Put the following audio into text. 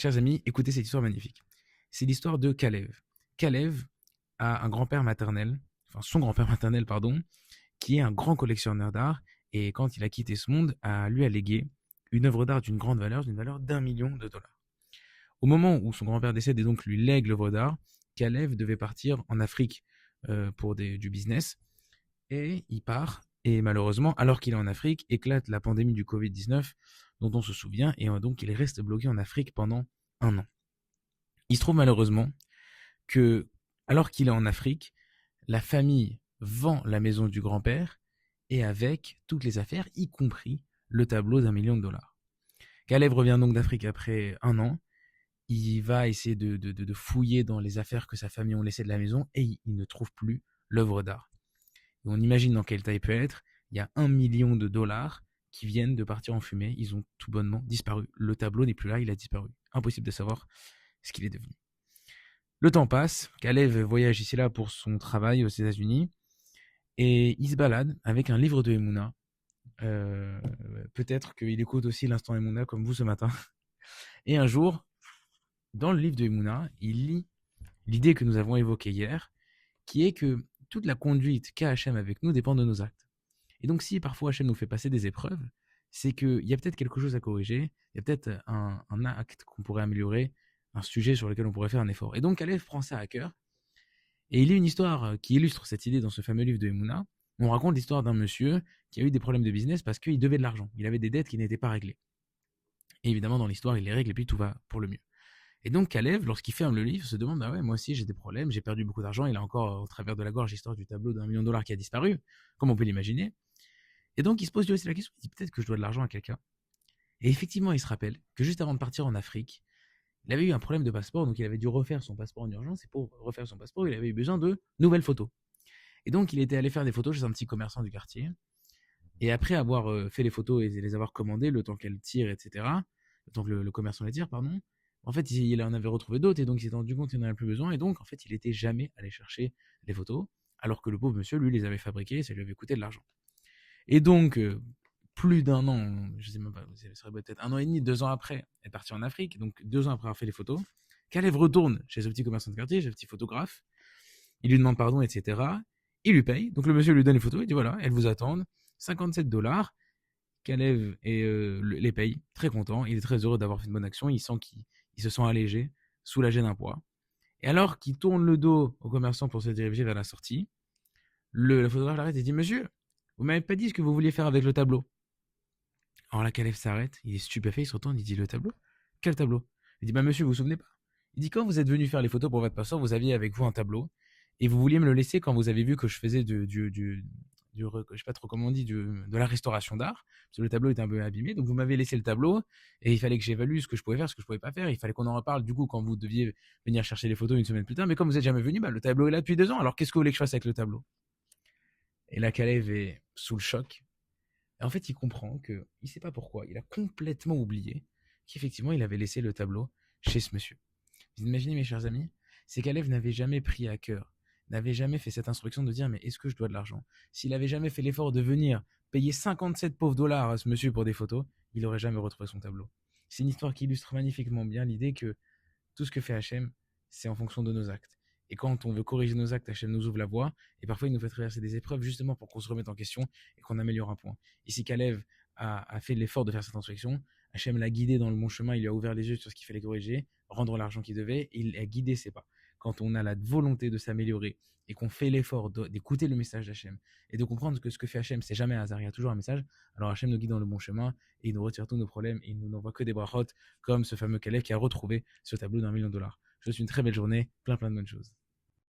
Chers amis, écoutez cette histoire magnifique. C'est l'histoire de Kalev. Kalev a un grand-père maternel, enfin son grand-père maternel, pardon, qui est un grand collectionneur d'art, et quand il a quitté ce monde, lui a légué une œuvre d'art d'une grande valeur, d'une valeur d'1 million de dollars. Au moment où son grand-père décède et donc lui lègue l'œuvre d'art, Kalev devait partir en Afrique pour du business, et il part, et malheureusement, alors qu'il est en Afrique, éclate la pandémie du Covid-19, dont on se souvient, et donc il reste bloqué en Afrique pendant un an. Il se trouve malheureusement que, alors qu'il est en Afrique, la famille vend la maison du grand-père, et avec toutes les affaires, y compris le tableau d'1 million de dollars. Kalev revient donc d'Afrique après un an. Il va essayer de fouiller dans les affaires que sa famille ont laissées de la maison, et il ne trouve plus l'œuvre d'art. Et on imagine dans quelle taille peut être. Il y a 1 million de dollars qui viennent de partir en fumée. Ils ont tout bonnement disparu. Le tableau n'est plus là, il a disparu. Impossible de savoir ce qu'il est devenu. Le temps passe. Kalev voyage ici là pour son travail aux États-Unis. Et il se balade avec un livre de Emouna. Peut-être qu'il écoute aussi l'instant Emouna comme vous ce matin. Et un jour, dans le livre de Emouna, il lit l'idée que nous avons évoquée hier, qui est que toute la conduite qu'a Hachem avec nous dépend de nos actes. Et donc si parfois Hachem nous fait passer des épreuves, c'est qu'il y a peut-être quelque chose à corriger, il y a peut-être un acte qu'on pourrait améliorer, un sujet sur lequel on pourrait faire un effort. Et donc Kalev prend ça à cœur, et il lit une histoire qui illustre cette idée dans ce fameux livre de Emouna. On raconte l'histoire d'un monsieur qui a eu des problèmes de business parce qu'il devait de l'argent. Il avait des dettes qui n'étaient pas réglées. Et évidemment, dans l'histoire, il les règle et puis tout va pour le mieux. Et donc Kalev, lorsqu'il ferme le livre, se demande, ah ouais, moi aussi j'ai des problèmes, j'ai perdu beaucoup d'argent, il a encore au travers de la gorge l'histoire du tableau d'1 million de dollars qui a disparu, comme on peut l'imaginer. Et donc il se pose lui aussi la question, il dit peut-être que je dois de l'argent à quelqu'un. Et effectivement, il se rappelle que juste avant de partir en Afrique, il avait eu un problème de passeport, donc il avait dû refaire son passeport en urgence, et pour refaire son passeport, il avait eu besoin de nouvelles photos. Et donc il était allé faire des photos chez un petit commerçant du quartier, et après avoir fait les photos et les avoir commandées, le temps qu'elles tirent, etc., le temps que le commerçant les tire, pardon, en fait, il en avait retrouvé d'autres, et donc il s'est rendu compte qu'il n'en avait plus besoin, et donc en fait, il n'était jamais allé chercher les photos, alors que le pauvre monsieur, lui, les avait fabriquées, et ça lui avait coûté de l'argent. Et donc, plus d'un an, je sais même pas, ça serait peut-être 1 an et demi, 2 ans après, elle est partie en Afrique, donc 2 ans après avoir fait les photos, Kalev retourne chez ce petit commerçant de quartier, chez ce petit photographe, il lui demande pardon, etc., il lui paye, donc le monsieur lui donne les photos, il dit voilà, elles vous attendent, 57 $. Kalev les paye, très content, il est très heureux d'avoir fait une bonne action, il sent qu'il se sent allégé, soulagé d'un poids. Et alors qu'il tourne le dos au commerçant pour se diriger vers la sortie, le photographe l'arrête et dit monsieur, vous m'avez pas dit ce que vous vouliez faire avec le tableau. Alors là, Kalev s'arrête, il est stupéfait, il se retourne, il dit le tableau? Quel tableau? Il dit bah monsieur, vous vous souvenez pas? Il dit quand vous êtes venu faire les photos pour votre passeport, vous aviez avec vous un tableau et vous vouliez me le laisser quand vous avez vu que je faisais je sais pas trop comment on dit, de la restauration d'art, parce que le tableau était un peu abîmé, donc vous m'avez laissé le tableau, et il fallait que j'évalue ce que je pouvais faire, ce que je pouvais pas faire, il fallait qu'on en reparle du coup quand vous deviez venir chercher les photos une semaine plus tard, mais comme vous êtes jamais venu, bah, le tableau est là depuis 2 ans, alors qu'est-ce que vous voulez que je fasse avec le tableau? Et là, Kalev est sous le choc, et en fait il comprend que, il sait pas pourquoi, il a complètement oublié qu'effectivement il avait laissé le tableau chez ce monsieur. Vous imaginez mes chers amis, c'est qu'Alev n'avait jamais pris à cœur, n'avait jamais fait cette instruction de dire mais est-ce que je dois de l'argent? S'il avait jamais fait l'effort de venir payer 57 pauvres dollars à ce monsieur pour des photos, il n'aurait jamais retrouvé son tableau. C'est une histoire qui illustre magnifiquement bien l'idée que tout ce que fait Hachem, c'est en fonction de nos actes. Et quand on veut corriger nos actes, Hachem nous ouvre la voie, et parfois il nous fait traverser des épreuves justement pour qu'on se remette en question et qu'on améliore un point. Ici, Kalev a fait l'effort de faire cette instruction, Hachem l'a guidé dans le bon chemin, il lui a ouvert les yeux sur ce qu'il fallait corriger, rendre l'argent qu'il devait, et il a guidé ses pas. Quand on a la volonté de s'améliorer et qu'on fait l'effort d'écouter le message d'Hachem et de comprendre que ce que fait Hachem, c'est jamais un hasard, il y a toujours un message, alors Hachem nous guide dans le bon chemin et il nous retire tous nos problèmes et il nous n'envoie que des brachot comme ce fameux Kalev qui a retrouvé ce tableau d'1 million de dollars. Je vous souhaite une très belle journée, plein de bonnes choses.